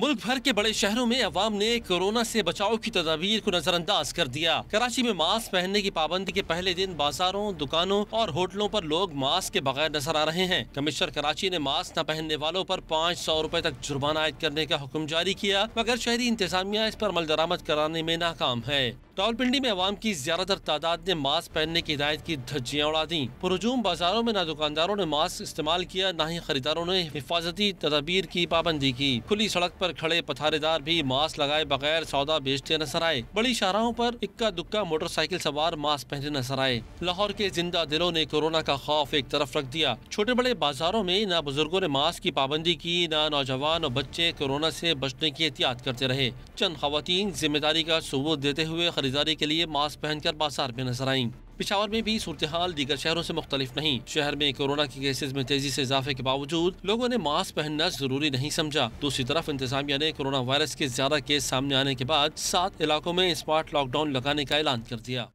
मुल्क भर के बड़े शहरों में अवाम ने कोरोना से बचाव की तदाबीर को नजरअंदाज कर दिया। कराची में मास्क पहनने की पाबंदी के पहले दिन बाजारों, दुकानों और होटलों पर लोग मास्क के बगैर नजर आ रहे हैं। कमिश्नर कराची ने मास्क न पहनने वालों पर 500 रुपए तक जुर्माना आयद करने का हुक्म जारी किया, मगर शहरी इंतजामिया इस पर अमल दरामद कराने में नाकाम है। रावलपिंडी में अवाम की ज्यादातर तादाद ने मास्क पहनने की हिदायत की धज्जियां उड़ा दी। पुरहुजूम बाजारों में न दुकानदारों ने मास्क इस्तेमाल किया, न ही खरीदारों ने हिफाजती तदाबीर की पाबंदी की। खुली सड़क पर खड़े पथारेदार भी मास्क लगाए बगैर सौदा बेचते नजर आए। बड़ी शाहराहों पर इक्का दुक्का मोटरसाइकिल सवार मास्क पहने नजर आए। लाहौर के जिंदा दिलों ने कोरोना का खौफ एक तरफ रख दिया। छोटे बड़े बाजारों में न बुजुर्गों ने मास्क की पाबंदी की, न नौजवान और बच्चे कोरोना से बचने की एहतियात करते रहे। चंद खवातीन जिम्मेदारी का सबूत देते हुए खरीदारी के लिए मास्क पहनकर बाजार में नजर आईं। पिशावर में भी सूरत हाल दीगर शहरों से मुख्तलिफ नहीं। शहर में कोरोना के केसेस में तेजी से इजाफे के बावजूद लोगों ने मास्क पहनना जरूरी नहीं समझा। दूसरी तरफ इंतजामिया ने कोरोना वायरस के ज्यादा केस सामने आने के बाद 7 इलाकों में स्मार्ट लॉकडाउन लगाने का ऐलान कर दिया।